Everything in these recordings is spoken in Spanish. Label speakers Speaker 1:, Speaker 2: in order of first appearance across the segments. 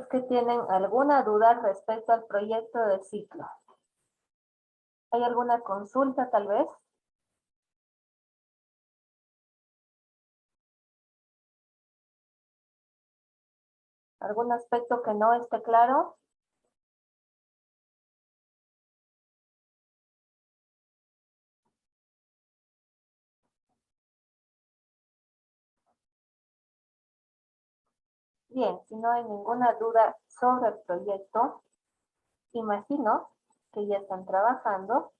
Speaker 1: es que tienen alguna duda respecto al proyecto de ciclo. ¿Hay alguna consulta tal vez? ¿Algún aspecto que no esté claro? Bien, si no hay ninguna duda sobre el proyecto, imagino que ya están trabajando.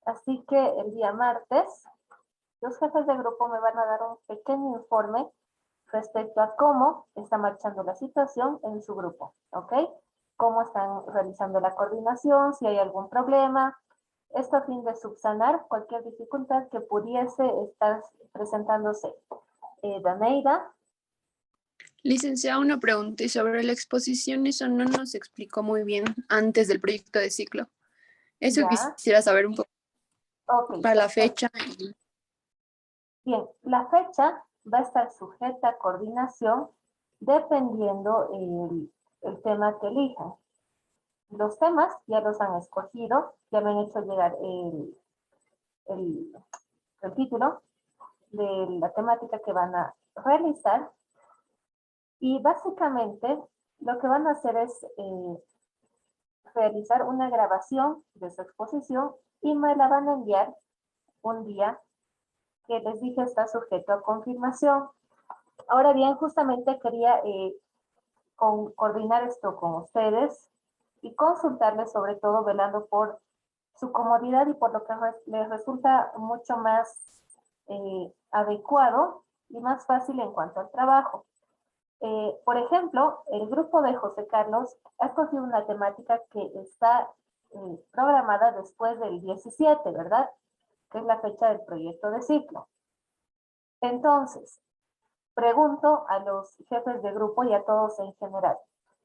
Speaker 1: Así que el día martes, los jefes de grupo me van a dar un pequeño informe respecto a cómo está marchando la situación en su grupo, ¿ok? Cómo están realizando la coordinación, si hay algún problema. Esto a fin de subsanar cualquier dificultad que pudiese estar presentándose. Daneida.
Speaker 2: Licenciada, una pregunta y sobre la exposición, eso no nos explicó muy bien antes del proyecto de ciclo. Eso
Speaker 1: Ya,
Speaker 2: quisiera saber un poco
Speaker 1: ok,
Speaker 2: para la
Speaker 1: perfecto.
Speaker 2: fecha.
Speaker 1: Bien, la fecha va a estar sujeta a coordinación dependiendo el tema que elijan. Los temas ya los han escogido, ya me han hecho llegar el, el título de la temática que van a realizar y básicamente lo que van a hacer es realizar una grabación de su exposición y me la van a enviar un día que les dije está sujeto a confirmación. Ahora bien, justamente quería coordinar esto con ustedes y consultarles sobre todo velando por su comodidad y por lo que les resulta mucho más adecuado y más fácil en cuanto al trabajo. Por ejemplo, el grupo de José Carlos ha escogido una temática que está programada después del 17, ¿verdad? Que es la fecha del proyecto de ciclo. Entonces, pregunto a los jefes de grupo y a todos en general,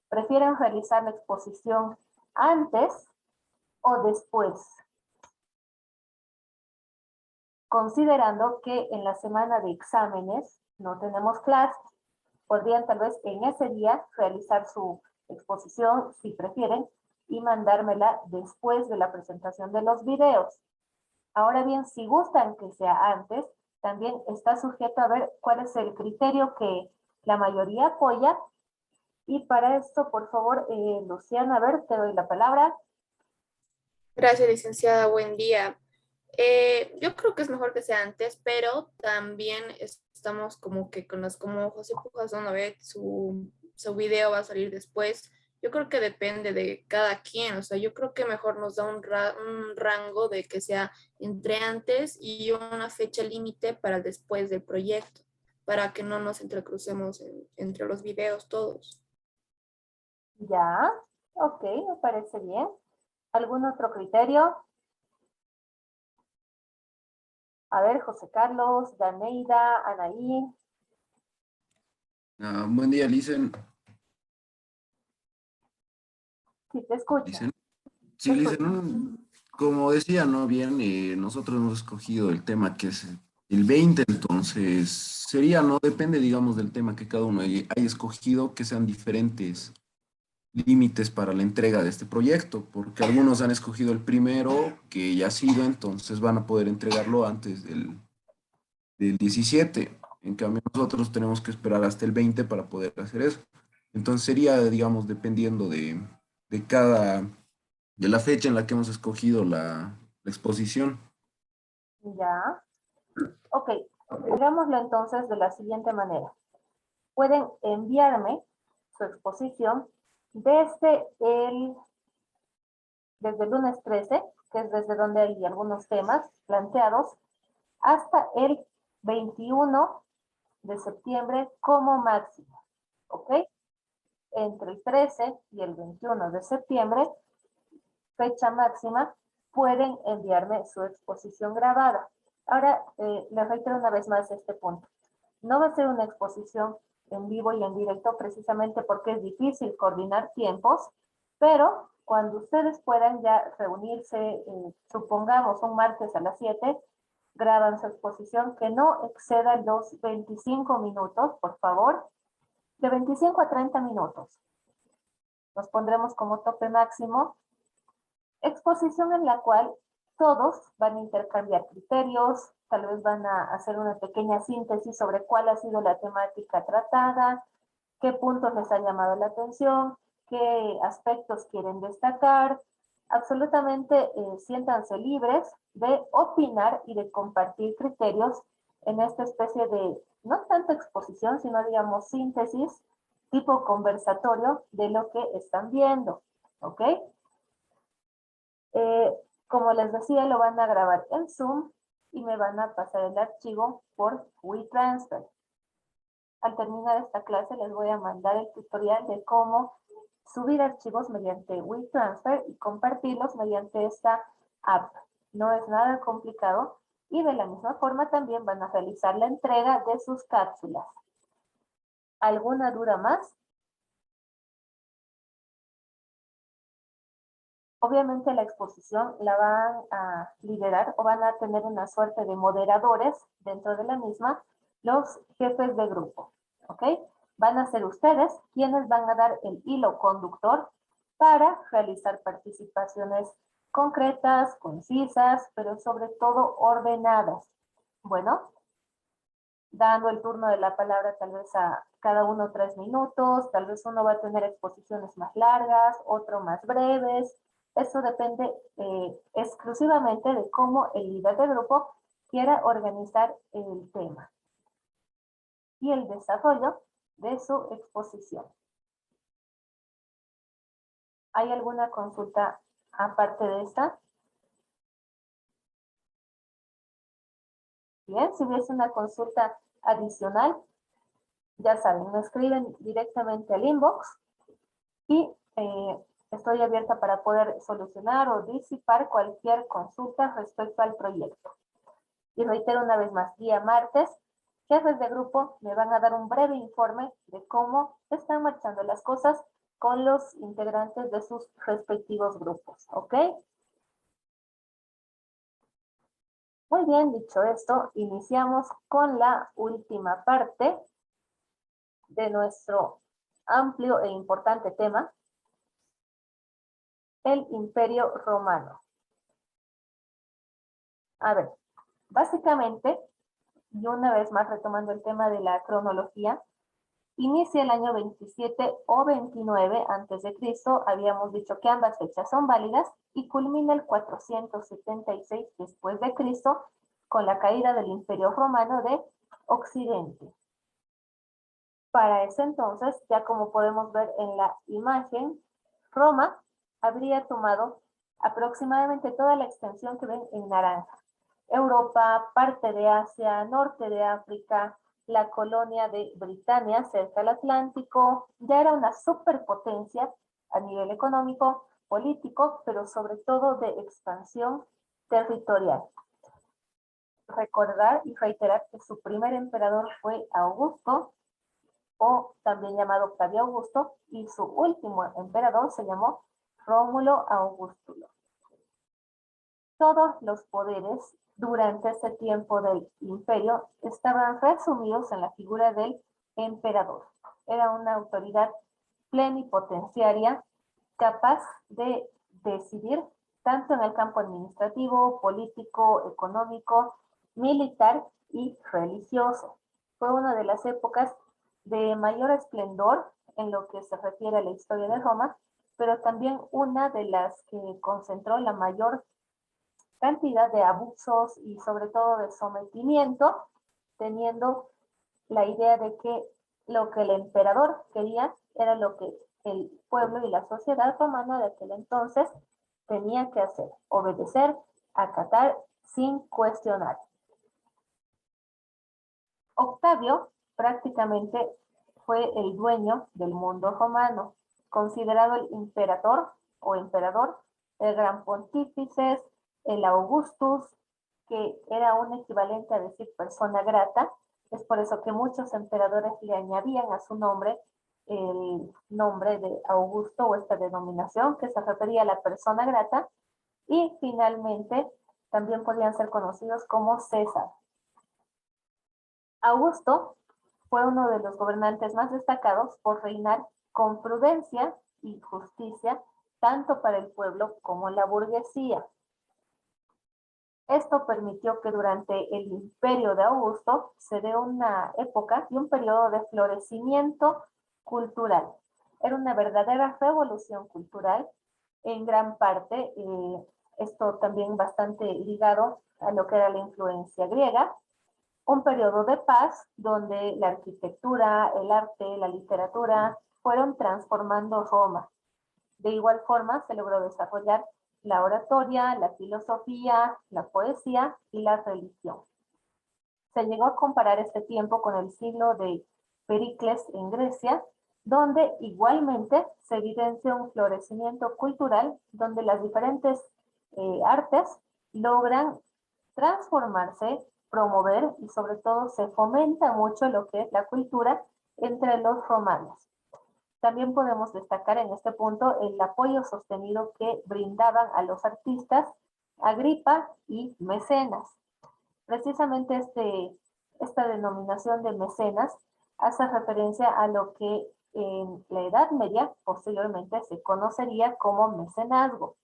Speaker 1: ¿prefieren realizar la exposición antes o después? Considerando que en la semana de exámenes no tenemos clases, podrían tal vez en ese día realizar su exposición, si prefieren, y mandármela después de la presentación de los videos. Ahora bien, si gustan que sea antes, también está sujeto a ver cuál es el criterio que la mayoría apoya. Y para esto, por favor, Luciana, a ver, te doy la palabra.
Speaker 3: Gracias, licenciada. Buen día. Yo creo que es mejor que sea antes, pero también estamos como que con las, como José Pujas, ¿no? Ve, su video va a salir después. Yo creo que depende de cada quien. O sea, yo creo que mejor nos da un rango de que sea entre antes y una fecha límite para después del proyecto, para que no nos entrecrucemos entre los videos todos.
Speaker 1: Ya, ok, me parece bien. ¿Algún otro criterio? A ver, José Carlos, Daneida, Anaí.
Speaker 4: Buen día, Licen.
Speaker 1: Sí, te escucho.
Speaker 4: Licen.
Speaker 1: Te
Speaker 4: Sí,
Speaker 1: escucho.
Speaker 4: Licen, como decía, ¿no? Bien, nosotros hemos escogido el tema que es el 20, entonces sería, ¿no? Depende, digamos, del tema que cada uno haya escogido, que sean diferentes límites para la entrega de este proyecto, porque algunos han escogido el primero, que ya ha sido, entonces van a poder entregarlo antes del 17. En cambio, nosotros tenemos que esperar hasta el 20 para poder hacer eso. Entonces sería, digamos, dependiendo de cada, de la fecha en la que hemos escogido la exposición.
Speaker 1: Ya. Ok, hagámoslo entonces de la siguiente manera. Pueden enviarme su exposición desde desde el lunes 13, que es desde donde hay algunos temas planteados, hasta el 21 de septiembre como máximo. ¿Ok? Entre el 13 y el 21 de septiembre, fecha máxima, pueden enviarme su exposición grabada. Ahora, les reitero una vez más este punto. No va a ser una exposición en vivo y en directo precisamente porque es difícil coordinar tiempos, pero cuando ustedes puedan ya reunirse, supongamos un martes a las 7, graban su exposición que no exceda los 25 minutos, por favor, de 25 a 30 minutos. Nos pondremos como tope máximo exposición en la cual todos van a intercambiar criterios, tal vez van a hacer una pequeña síntesis sobre cuál ha sido la temática tratada, qué puntos les ha llamado la atención, qué aspectos quieren destacar. Absolutamente siéntanse libres de opinar y de compartir criterios en esta especie de, no tanto exposición, sino digamos síntesis, tipo conversatorio de lo que están viendo, ¿ok? Como les decía, lo van a grabar en Zoom y me van a pasar el archivo por WeTransfer. Al terminar esta clase les voy a mandar el tutorial de cómo subir archivos mediante WeTransfer y compartirlos mediante esta app. No es nada complicado y de la misma forma también van a realizar la entrega de sus cápsulas. ¿Alguna duda más? Obviamente la exposición la van a liderar o van a tener una suerte de moderadores dentro de la misma, los jefes de grupo, ¿ok? Van a ser ustedes quienes van a dar el hilo conductor para realizar participaciones concretas, concisas, pero sobre todo ordenadas. Bueno, dando el turno de la palabra tal vez a cada uno 3 minutos, tal vez uno va a tener exposiciones más largas, otro más breves. Eso depende exclusivamente de cómo el líder de grupo quiera organizar el tema y el desarrollo de su exposición. ¿Hay alguna consulta aparte de esta? Bien, si hubiese una consulta adicional, ya saben, me escriben directamente al inbox y estoy abierta para poder solucionar o disipar cualquier consulta respecto al proyecto. Y reitero una vez más, día martes, jefes de grupo me van a dar un breve informe de cómo están marchando las cosas con los integrantes de sus respectivos grupos, ¿ok? Muy bien, dicho esto, iniciamos con la última parte de nuestro amplio e importante tema, el Imperio Romano. A ver, básicamente, y una vez más retomando el tema de la cronología, inicia el año 27 o 29 antes de Cristo, habíamos dicho que ambas fechas son válidas, y culmina el 476 después de Cristo con la caída del Imperio Romano de Occidente. Para ese entonces, ya como podemos ver en la imagen, Roma habría tomado aproximadamente toda la extensión que ven en naranja. Europa, parte de Asia, norte de África, la colonia de Britania cerca del Atlántico, ya era una superpotencia a nivel económico, político, pero sobre todo de expansión territorial. Recordar y reiterar que su primer emperador fue Augusto, o también llamado Octavio Augusto, y su último emperador se llamó Rómulo Augustulo. Todos los poderes durante este tiempo del imperio estaban resumidos en la figura del emperador. Era una autoridad plenipotenciaria capaz de decidir tanto en el campo administrativo, político, económico, militar y religioso. Fue una de las épocas de mayor esplendor en lo que se refiere a la historia de Roma, pero también una de las que concentró la mayor cantidad de abusos y sobre todo de sometimiento, teniendo la idea de que lo que el emperador quería era lo que el pueblo y la sociedad romana de aquel entonces tenía que hacer, obedecer, acatar sin cuestionar. Octavio prácticamente fue el dueño del mundo romano, considerado el imperator o emperador, el gran pontífice, el Augustus, que era un equivalente a decir persona grata. Es por eso que muchos emperadores le añadían a su nombre el nombre de Augusto o esta denominación que se refería a la persona grata. Y finalmente también podían ser conocidos como César. Augusto fue uno de los gobernantes más destacados por reinar con prudencia y justicia, tanto para el pueblo como la burguesía. Esto permitió que durante el imperio de Augusto se dé una época y un periodo de florecimiento cultural. Era una verdadera revolución cultural, en gran parte, esto también bastante ligado a lo que era la influencia griega, un periodo de paz donde la arquitectura, el arte, la literatura fueron transformando Roma. De igual forma, se logró desarrollar la oratoria, la filosofía, la poesía y la religión. Se llegó a comparar este tiempo con el siglo de Pericles en Grecia, donde igualmente se evidencia un florecimiento cultural donde las diferentes artes logran transformarse, promover y sobre todo se fomenta mucho lo que es la cultura entre los romanos. También podemos destacar en este punto el apoyo sostenido que brindaban a los artistas Agripa y Mecenas. Precisamente esta denominación de mecenas hace referencia a lo que en la Edad Media posteriormente se conocería como mecenazgo.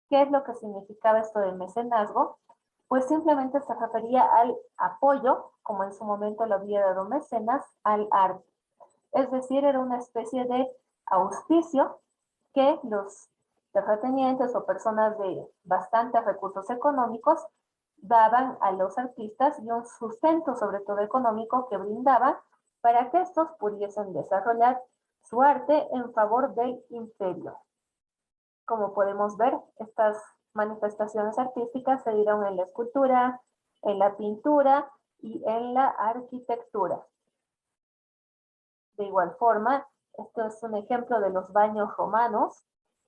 Speaker 1: ¿Qué es lo que significaba esto de mecenazgo? Pues simplemente se refería al apoyo, como en su momento lo había dado Mecenas, al arte. Es decir, era una especie de auspicio que los terratenientes o personas de bastantes recursos económicos daban a los artistas y un sustento, sobre todo económico, que brindaban para que estos pudiesen desarrollar su arte en favor del imperio. Como podemos ver, estas manifestaciones artísticas se dieron en la escultura, en la pintura y en la arquitectura. De igual forma, esto es un ejemplo de los baños romanos,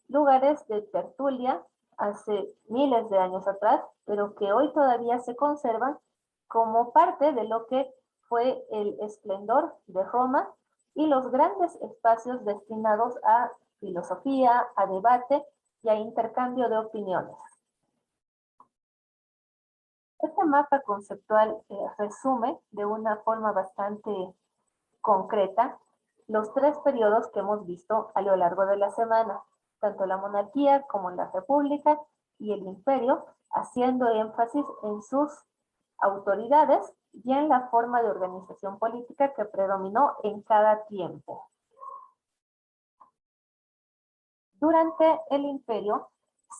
Speaker 1: lugares de tertulia hace miles de años atrás, pero que hoy todavía se conservan como parte de lo que fue el esplendor de Roma y los grandes espacios destinados a filosofía, a debate y a intercambio de opiniones. Este mapa conceptual resume de una forma bastante concreta los tres periodos que hemos visto a lo largo de la semana, tanto la monarquía como la república y el imperio, haciendo énfasis en sus autoridades y en la forma de organización política que predominó en cada tiempo. Durante el imperio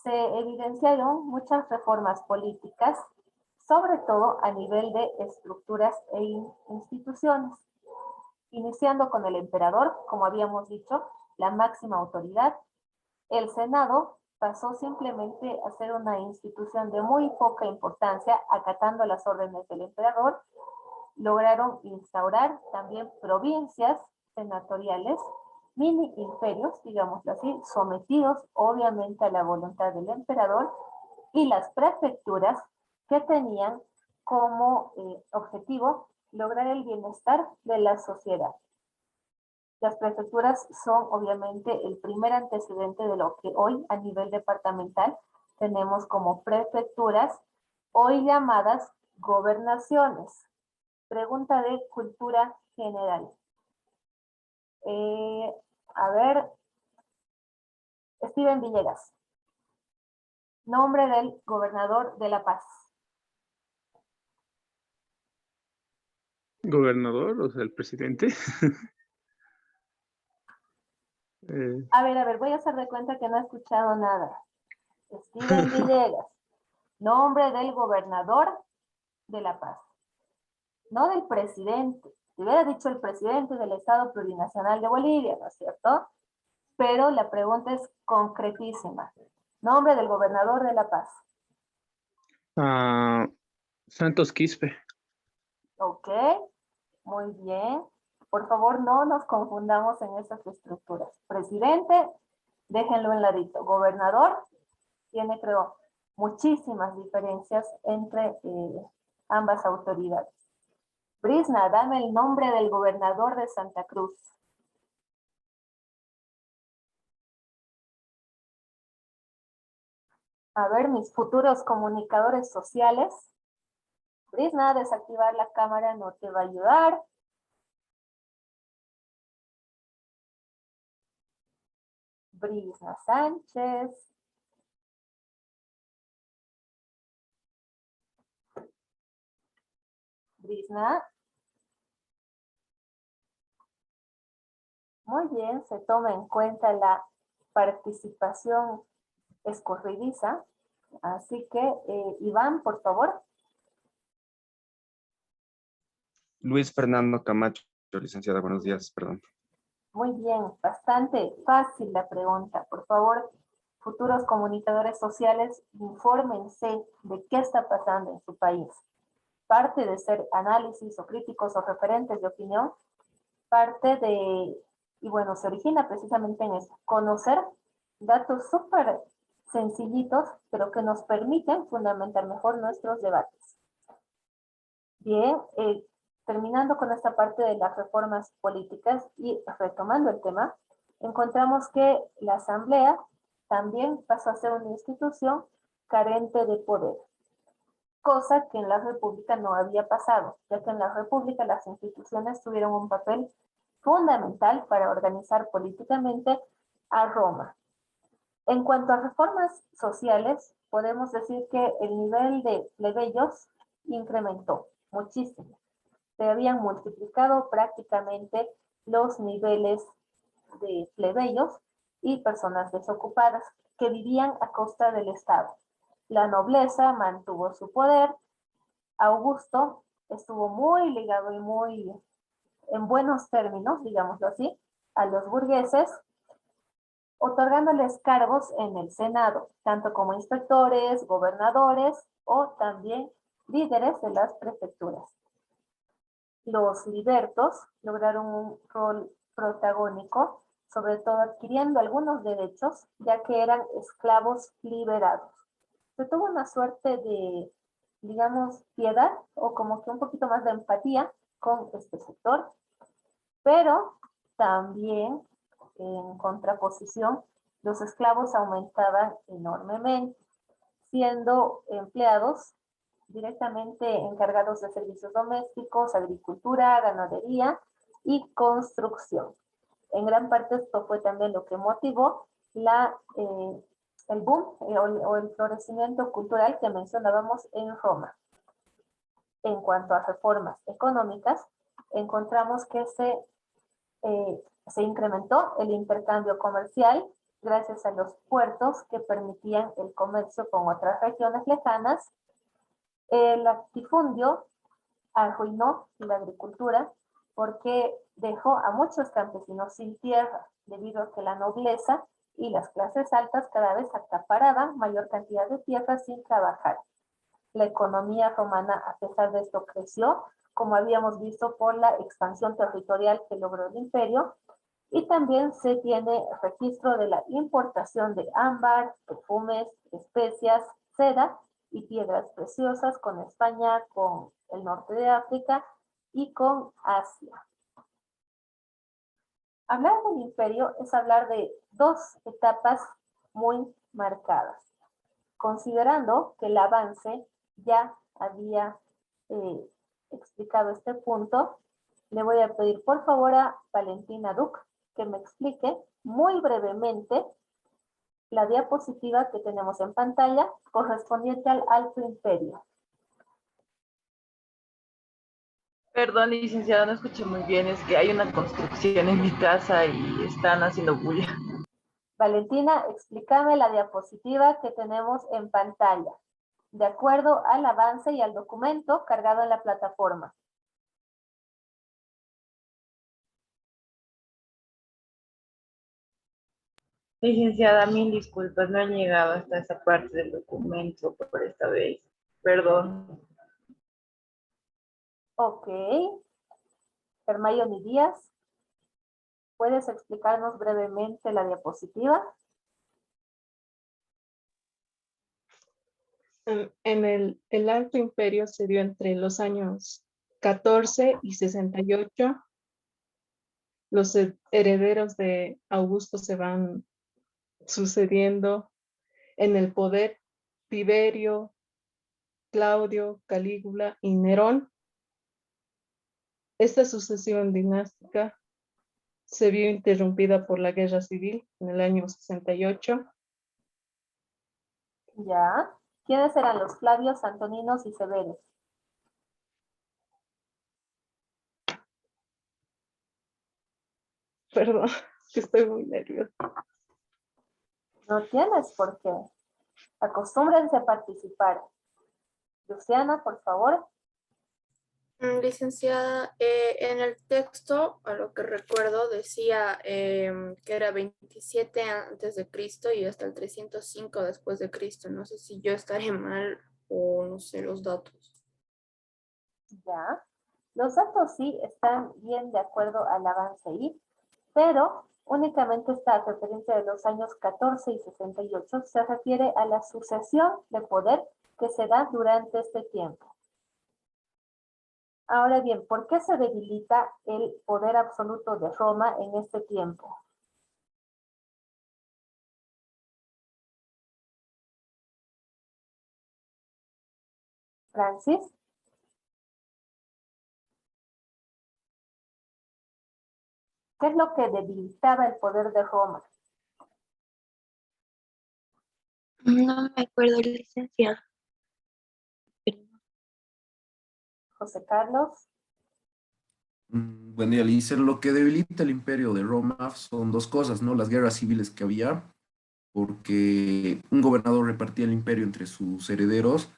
Speaker 1: se evidenciaron muchas reformas políticas, sobre todo a nivel de estructuras e instituciones, iniciando con el emperador, como habíamos dicho, la máxima autoridad. El Senado pasó simplemente a ser una institución de muy poca importancia, acatando las órdenes del emperador. Lograron instaurar también provincias senatoriales, mini imperios, digámoslo así, sometidos obviamente a la voluntad del emperador, y las prefecturas que tenían como objetivo lograr el bienestar de la sociedad. Las prefecturas son obviamente el primer antecedente de lo que hoy a nivel departamental tenemos como prefecturas, hoy llamadas gobernaciones. Pregunta de cultura general. A ver, Steven Villegas. Nombre del gobernador de La Paz.
Speaker 5: Gobernador, o sea, el presidente.
Speaker 1: A ver, voy a hacer de cuenta que no he escuchado nada. Steven Villegas. Nombre del gobernador de La Paz. No del presidente. Si hubiera dicho el presidente del Estado Plurinacional de Bolivia, ¿no es cierto? Pero la pregunta es concretísima. Nombre del gobernador de La Paz.
Speaker 5: Santos Quispe.
Speaker 1: Ok, muy bien. Por favor, no nos confundamos en esas estructuras. Presidente, déjenlo en ladito. Gobernador, tiene, creo, muchísimas diferencias entre ambas autoridades. Brisna, dame el nombre del gobernador de Santa Cruz. A ver, mis futuros comunicadores sociales. Brisna, desactivar la cámara no te va a ayudar. Brisna Sánchez. Brisna. Muy bien, se toma en cuenta la participación escurridiza. Así que, Iván, por favor.
Speaker 6: Luis Fernando Camacho, licenciada, buenos días, perdón.
Speaker 1: Muy bien, bastante fácil la pregunta. Por favor, futuros comunicadores sociales, infórmense de qué está pasando en su país. Parte de ser análisis o críticos o referentes de opinión, parte de, y bueno, se origina precisamente en eso, conocer datos súper sencillitos, pero que nos permiten fundamentar mejor nuestros debates. Bien, terminando con esta parte de las reformas políticas y retomando el tema, encontramos que la Asamblea también pasó a ser una institución carente de poder, cosa que en la República no había pasado, ya que en la República las instituciones tuvieron un papel fundamental para organizar políticamente a Roma. En cuanto a reformas sociales, podemos decir que el nivel de plebeyos incrementó muchísimo. Se habían multiplicado prácticamente los niveles de plebeyos y personas desocupadas que vivían a costa del Estado. La nobleza mantuvo su poder. Augusto estuvo muy ligado y muy en buenos términos, digámoslo así, a los burgueses, otorgándoles cargos en el Senado, tanto como inspectores, gobernadores o también líderes de las prefecturas. Los libertos lograron un rol protagónico, sobre todo adquiriendo algunos derechos, ya que eran esclavos liberados. Se tuvo una suerte de, digamos, piedad o como que un poquito más de empatía con este sector, pero también en contraposición, los esclavos aumentaban enormemente, siendo empleados directamente encargados de servicios domésticos, agricultura, ganadería y construcción. En gran parte esto fue también lo que motivó el boom o el florecimiento cultural que mencionábamos en Roma. En cuanto a reformas económicas, encontramos que se incrementó el intercambio comercial gracias a los puertos que permitían el comercio con otras regiones lejanas. El latifundio arruinó la agricultura porque dejó a muchos campesinos sin tierra, debido a que la nobleza y las clases altas cada vez acaparaban mayor cantidad de tierra sin trabajar. La economía romana, a pesar de esto, creció, como habíamos visto, por la expansión territorial que logró el imperio, y también se tiene registro de la importación de ámbar, perfumes, especias, seda y piedras preciosas con España, con el norte de África y con Asia. Hablar del imperio es hablar de dos etapas muy marcadas. Considerando que el avance ya había explicado este punto, le voy a pedir por favor a Valentina Duc que me explique muy brevemente la diapositiva que tenemos en pantalla correspondiente al Alto Imperio.
Speaker 7: Perdón, licenciada, no escuché muy bien, es que hay una construcción en mi casa y están haciendo bulla.
Speaker 1: Valentina, explícame la diapositiva que tenemos en pantalla, de acuerdo al avance y al documento cargado en la plataforma.
Speaker 7: Licenciada, mil disculpas, no he llegado hasta esa parte del documento por esta vez. Perdón.
Speaker 1: Ok. Hermione Díaz, ¿puedes explicarnos brevemente la diapositiva?
Speaker 8: El Alto Imperio se dio entre los años 14 y 68. Los herederos de Augusto se van sucediendo en el poder: Tiberio, Claudio, Calígula y Nerón. Esta sucesión dinástica se vio interrumpida por la guerra civil en el año 68.
Speaker 1: ¿Ya? ¿Quiénes eran los Flavios, Antoninos y Severos?
Speaker 8: Perdón, que estoy muy nerviosa.
Speaker 1: No tienes por qué. Acostúmbrense a participar. Luciana, por favor.
Speaker 3: Licenciada, en el texto, a lo que recuerdo, decía que era 27 antes de Cristo y hasta el 305 después de Cristo. No sé si yo estaré mal o no sé los datos.
Speaker 1: Ya. Los datos sí están bien de acuerdo al avance ahí, pero únicamente esta referencia de los años 14 y 68 se refiere a la sucesión de poder que se da durante este tiempo. Ahora bien, ¿por qué se debilita el poder absoluto de Roma en este tiempo? Francis. ¿Qué es lo que debilitaba el poder de Roma?
Speaker 9: No me acuerdo, licenciado.
Speaker 1: José Carlos.
Speaker 4: Buen día, Lizer. Lo que debilita el imperio de Roma son dos cosas, ¿no? Las guerras civiles que había, porque un gobernador repartía el imperio entre sus herederos.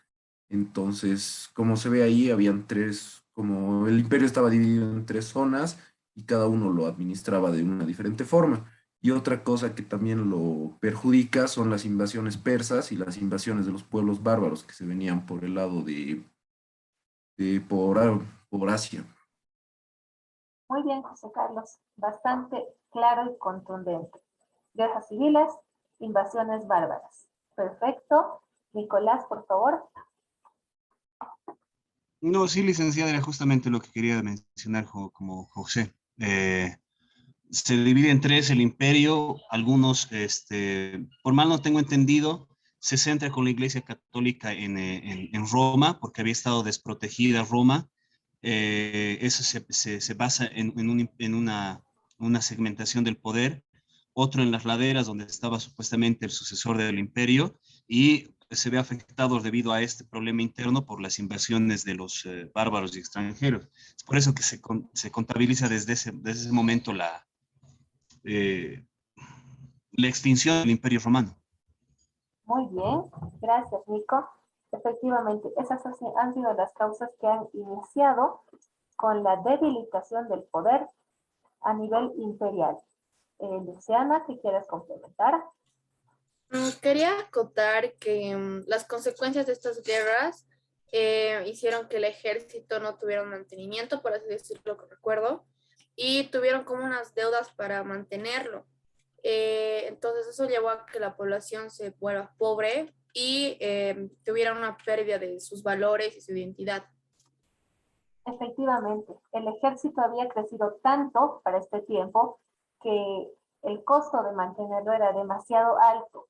Speaker 4: Entonces, como se ve ahí, habían tres, como el imperio estaba dividido en tres zonas y cada uno lo administraba de una diferente forma. Y otra cosa que también lo perjudica son las invasiones persas y las invasiones de los pueblos bárbaros que se venían por el lado por Asia.
Speaker 1: Muy bien, José Carlos. Bastante claro y contundente. Guerras civiles, invasiones bárbaras. Perfecto. Nicolás, por favor.
Speaker 10: No, sí, licenciada, era justamente lo que quería mencionar como José. Se divide en tres el imperio, algunos, por mal no tengo entendido, se centra con la Iglesia Católica en Roma, porque había estado desprotegida Roma. Eso se basa en una segmentación del poder, otro en las laderas, donde estaba supuestamente el sucesor del imperio, y se ve afectado debido a este problema interno por las invasiones de los bárbaros y extranjeros. Es por eso que se contabiliza desde ese momento la extinción del Imperio Romano.
Speaker 1: Muy bien. Gracias, Nico. Efectivamente, esas han sido las causas que han iniciado con la debilitación del poder a nivel imperial. Luciana, ¿qué quieres complementar?
Speaker 3: Quería acotar que las consecuencias de estas guerras hicieron que el ejército no tuviera un mantenimiento, por así decirlo, que recuerdo, y tuvieron como unas deudas para mantenerlo. Entonces eso llevó a que la población se vuelva pobre y tuviera una pérdida de sus valores y su identidad.
Speaker 1: Efectivamente, el ejército había crecido tanto para este tiempo que el costo de mantenerlo era demasiado alto.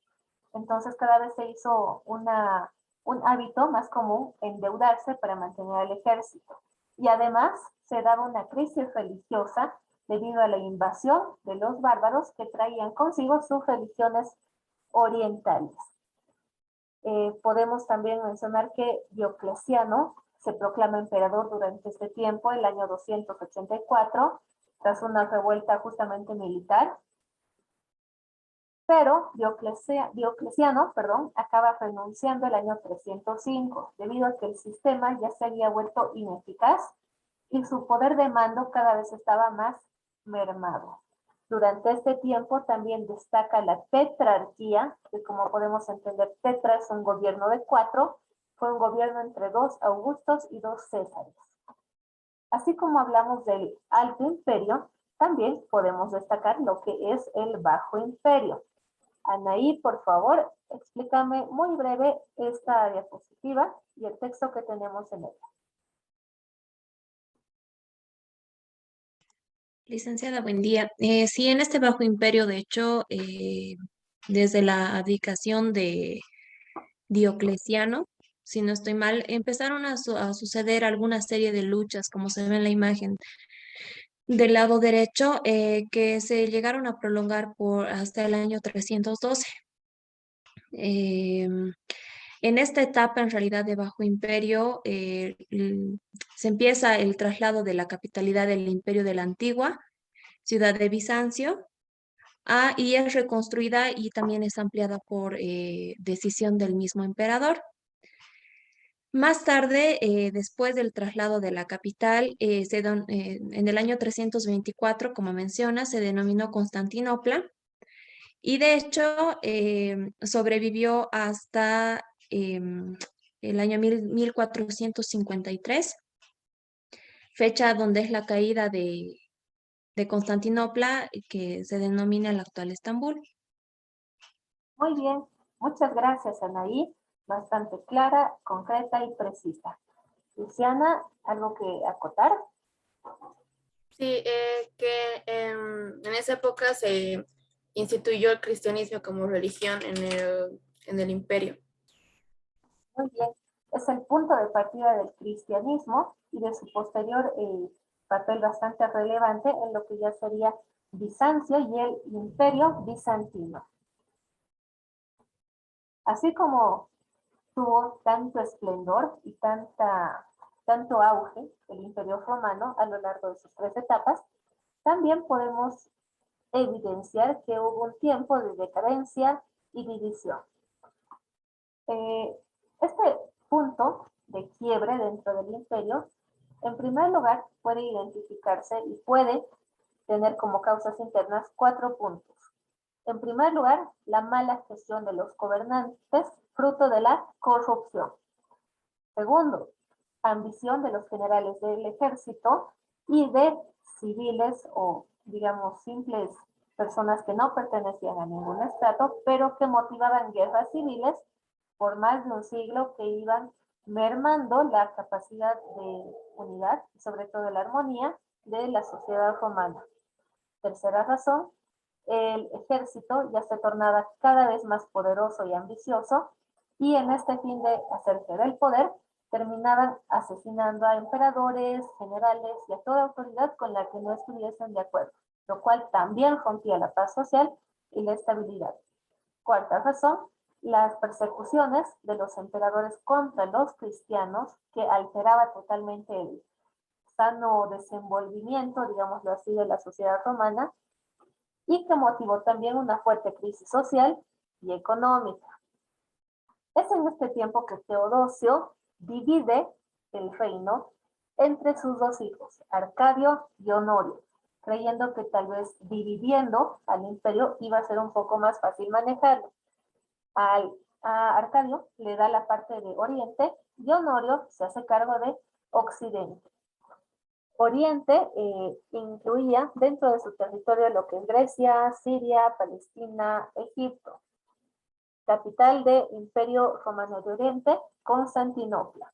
Speaker 1: Entonces cada vez se hizo un hábito más común endeudarse para mantener al ejército. Y además se daba una crisis religiosa debido a la invasión de los bárbaros que traían consigo sus religiones orientales. Podemos también mencionar que Diocleciano se proclama emperador durante este tiempo, el año 284, tras una revuelta justamente militar. Pero Diocleciano, acaba renunciando el año 305, debido a que el sistema ya se había vuelto ineficaz y su poder de mando cada vez estaba más mermado. Durante este tiempo también destaca la tetrarquía, que como podemos entender, tetra es un gobierno de 4, fue un gobierno entre 2 Augustos y 2 Césares. Así como hablamos del Alto Imperio, también podemos destacar lo que es el Bajo Imperio. Anaí, por favor, explícame muy breve esta diapositiva y el texto que tenemos en ella.
Speaker 9: Licenciada, buen día. Sí, en este Bajo Imperio, de hecho, desde la abdicación de Diocleciano, si no estoy mal, empezaron a suceder alguna serie de luchas, como se ve en la imagen, del lado derecho, que se llegaron a prolongar hasta el año 312. En esta etapa, en realidad, de Bajo Imperio, se empieza el traslado de la capitalidad del Imperio de la Antigua, ciudad de Bizancio, y es reconstruida y también es ampliada por decisión del mismo emperador. Más tarde, después del traslado de la capital, en el año 324, como menciona, se denominó Constantinopla y de hecho sobrevivió hasta el año 1453, fecha donde es la caída de Constantinopla, que se denomina el actual Estambul.
Speaker 1: Muy bien, muchas gracias, Anaí. Bastante clara, concreta y precisa. Luciana, ¿algo que acotar?
Speaker 3: Sí, que en esa época se instituyó el cristianismo como religión en el imperio.
Speaker 1: Muy bien, es el punto de partida del cristianismo y de su posterior papel bastante relevante en lo que ya sería Bizancio y el imperio bizantino. Así como tuvo tanto esplendor y tanto auge el imperio romano a lo largo de sus 3 etapas, también podemos evidenciar que hubo un tiempo de decadencia y división. Este punto de quiebre dentro del imperio, en primer lugar, puede identificarse y puede tener como causas internas 4 puntos. En primer lugar, la mala gestión de los gobernantes, fruto de la corrupción. Segundo, ambición de los generales del ejército y de civiles o, digamos, simples personas que no pertenecían a ningún estrato, pero que motivaban guerras civiles por más de un siglo, que iban mermando la capacidad de unidad y sobre todo la armonía de la sociedad romana. Tercera razón, el ejército ya se tornaba cada vez más poderoso y ambicioso, y en este fin de hacerse del poder, terminaban asesinando a emperadores, generales y a toda autoridad con la que no estuviesen de acuerdo, lo cual también rompía la paz social y la estabilidad. Cuarta razón, las persecuciones de los emperadores contra los cristianos, que alteraba totalmente el sano desenvolvimiento, digámoslo así, de la sociedad romana, y que motivó también una fuerte crisis social y económica. Es en este tiempo que Teodosio divide el reino entre sus 2 hijos, Arcadio y Honorio, creyendo que tal vez dividiendo al imperio iba a ser un poco más fácil manejarlo. A Arcadio le da la parte de Oriente y Honorio se hace cargo de Occidente. Oriente incluía dentro de su territorio lo que es Grecia, Siria, Palestina, Egipto. Capital del Imperio Romano de Oriente, Constantinopla.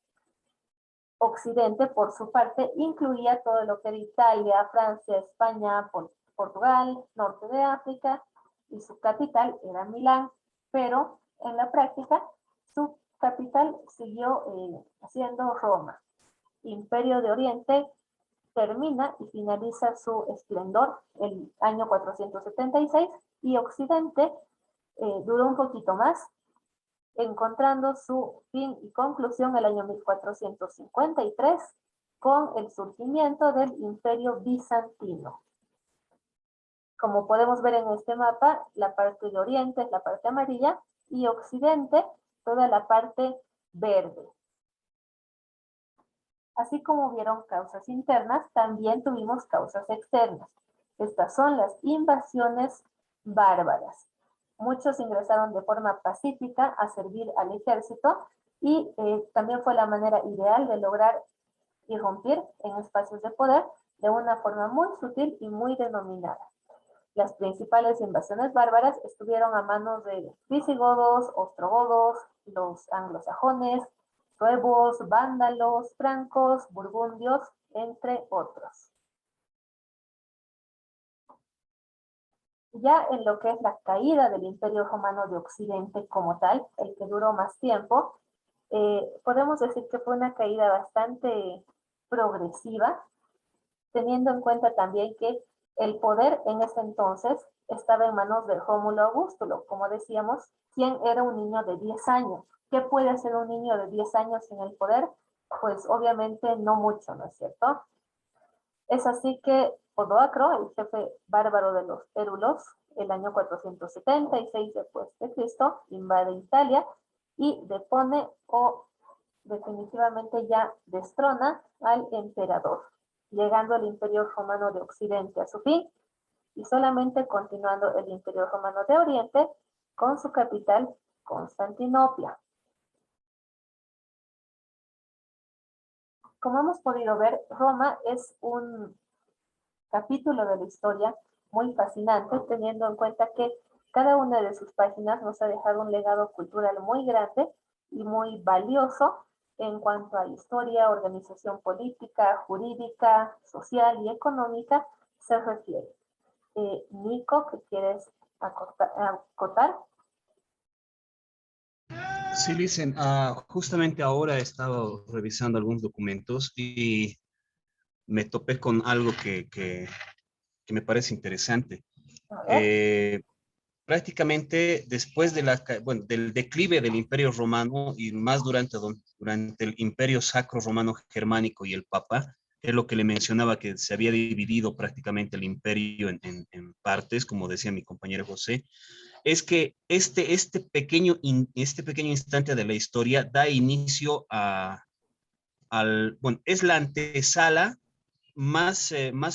Speaker 1: Occidente, por su parte, incluía todo lo que era Italia, Francia, España, Portugal, norte de África, y su capital era Milán, pero en la práctica su capital siguió siendo Roma. Imperio de Oriente termina y finaliza su esplendor el año 476, y Occidente duró un poquito más, encontrando su fin y conclusión el año 1453 con el surgimiento del Imperio Bizantino. Como podemos ver en este mapa, la parte de Oriente es la parte amarilla y Occidente toda la parte verde. Así como hubieron causas internas, también tuvimos causas externas. Estas son las invasiones bárbaras. Muchos ingresaron de forma pacífica a servir al ejército, y también fue la manera ideal de lograr irrumpir en espacios de poder de una forma muy sutil y muy denominada. Las principales invasiones bárbaras estuvieron a manos de visigodos, ostrogodos, los anglosajones, suevos, vándalos, francos, burgundios, entre otros. Ya en lo que es la caída del Imperio Romano de Occidente como tal, el que duró más tiempo, podemos decir que fue una caída bastante progresiva, teniendo en cuenta también que el poder en ese entonces estaba en manos de Rómulo Augustulo, como decíamos, quien era un niño de 10 años. ¿Qué puede hacer un niño de 10 años en el poder? Pues obviamente no mucho, ¿no es cierto? Es así que Odoacro, el jefe bárbaro de los érulos, el año 476 después de Cristo, invade Italia y depone o definitivamente ya destrona al emperador, llegando el Imperio Romano de Occidente a su fin y solamente continuando el Imperio Romano de Oriente con su capital Constantinopla. Como hemos podido ver, Roma es un capítulo de la historia muy fascinante, teniendo en cuenta que cada una de sus páginas nos ha dejado un legado cultural muy grande y muy valioso en cuanto a historia, organización política, jurídica, social y económica se refiere. Nico, ¿qué quieres acotar?
Speaker 10: Sí, Licen, justamente ahora he estado revisando algunos documentos y me topé con algo que me parece interesante. Prácticamente después de del declive del Imperio Romano y más durante el Imperio Sacro Romano Germánico y el Papa, es lo que le mencionaba, que se había dividido prácticamente el imperio en partes, como decía mi compañero José, es que este pequeño instante de la historia da inicio es la antesala más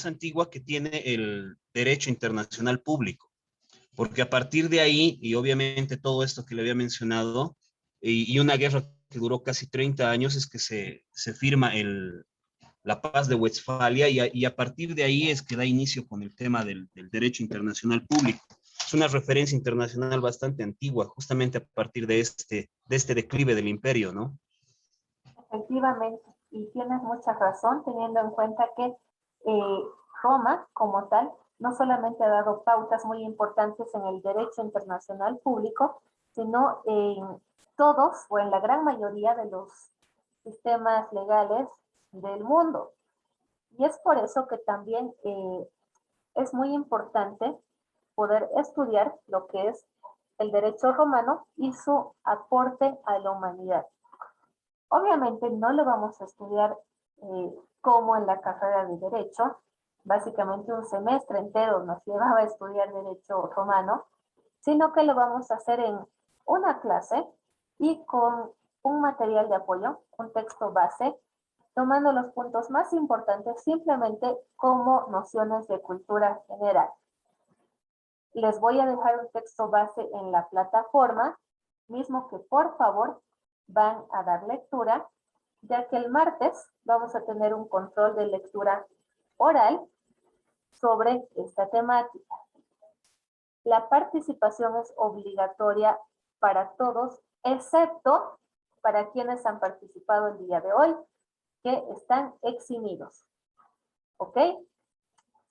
Speaker 10: antigua que tiene el derecho internacional público, porque a partir de ahí, y obviamente todo esto que le había mencionado, y una guerra que duró casi 30 años, es que se firma la paz de Westfalia, y a partir de ahí es que da inicio con el tema del derecho internacional público. Es una referencia internacional bastante antigua, justamente a partir de este declive del imperio, ¿no?
Speaker 1: Efectivamente, y tienes mucha razón, teniendo en cuenta que Roma, como tal, no solamente ha dado pautas muy importantes en el derecho internacional público, sino en todos o en la gran mayoría de los sistemas legales del mundo. Y es por eso que también es muy importante poder estudiar lo que es el derecho romano y su aporte a la humanidad. Obviamente no lo vamos a estudiar como en la carrera de Derecho, básicamente un semestre entero nos llevaba a estudiar Derecho Romano, sino que lo vamos a hacer en una clase y con un material de apoyo, un texto base, tomando los puntos más importantes simplemente como nociones de cultura general. Les voy a dejar un texto base en la plataforma, mismo que por favor van a dar lectura, ya que el martes vamos a tener un control de lectura oral sobre esta temática. La participación es obligatoria para todos, excepto para quienes han participado el día de hoy, que están eximidos. ¿Ok?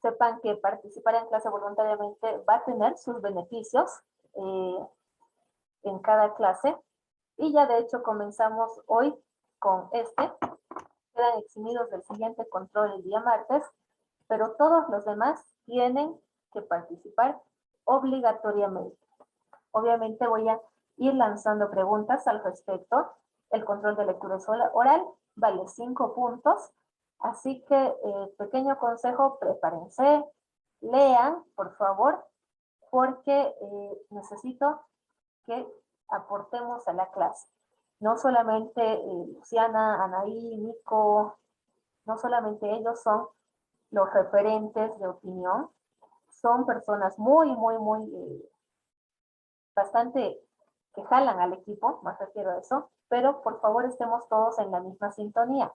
Speaker 1: Sepan que participar en clase voluntariamente va a tener sus beneficios en cada clase. Y ya de hecho comenzamos hoy con quedan eximidos del siguiente control el día martes, pero todos los demás tienen que participar obligatoriamente. Obviamente voy a ir lanzando preguntas al respecto. El control de lectura oral vale 5 puntos, así que pequeño consejo, prepárense, lean, por favor, porque necesito que aportemos a la clase. No solamente Luciana, Anaí, Nico, no solamente ellos son los referentes de opinión, son personas muy, bastante que jalan al equipo, más refiero a eso, pero por favor estemos todos en la misma sintonía.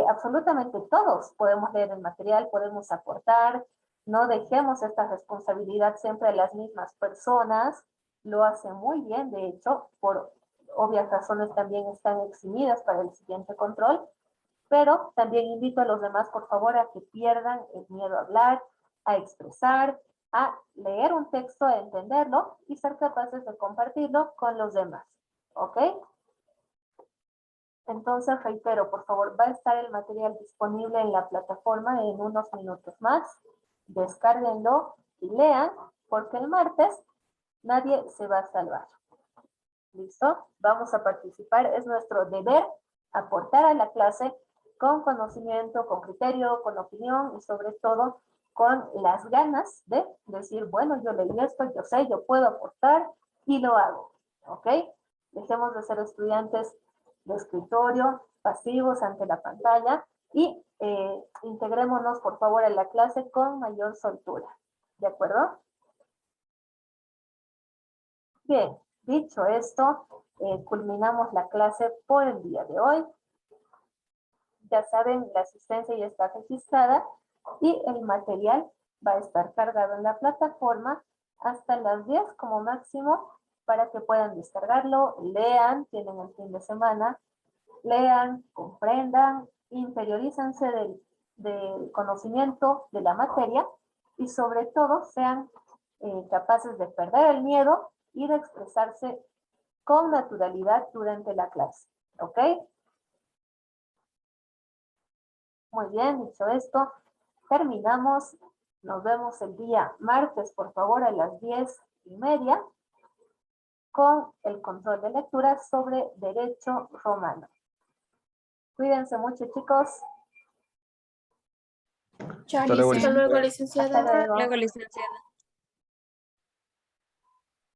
Speaker 1: Absolutamente todos podemos leer el material, podemos aportar, no dejemos esta responsabilidad siempre a las mismas personas, lo hacen muy bien, de hecho, por obvias razones también están eximidas para el siguiente control, pero también invito a los demás, por favor, a que pierdan el miedo a hablar, a expresar, a leer un texto, a entenderlo y ser capaces de compartirlo con los demás. ¿Ok? Entonces, reitero, por favor, va a estar el material disponible en la plataforma en unos minutos más. Descárguenlo y lean, porque el martes nadie se va a salvar. ¿Listo? Vamos a participar. Es nuestro deber aportar a la clase con conocimiento, con criterio, con opinión y sobre todo con las ganas de decir, bueno, yo leí esto, yo sé, yo puedo aportar y lo hago. ¿Ok? Dejemos de ser estudiantes de escritorio, pasivos ante la pantalla y integrémonos, por favor, en la clase con mayor soltura. ¿De acuerdo? Bien, dicho esto, culminamos la clase por el día de hoy. Ya saben, la asistencia ya está registrada y el material va a estar cargado en la plataforma hasta las 10 como máximo para que puedan descargarlo, lean, tienen el fin de semana, lean, comprendan, interiorícense del conocimiento de la materia y sobre todo sean capaces de perder el miedo y de expresarse con naturalidad durante la clase. ¿Ok? Muy bien, dicho esto, terminamos. Nos vemos el día martes, por favor, a las 10:30 con el control de lectura sobre Derecho Romano. Cuídense mucho, chicos.
Speaker 6: Hasta luego,
Speaker 3: Hasta luego,
Speaker 1: Hasta
Speaker 3: licenciada.
Speaker 1: luego.
Speaker 9: Luego, licenciada.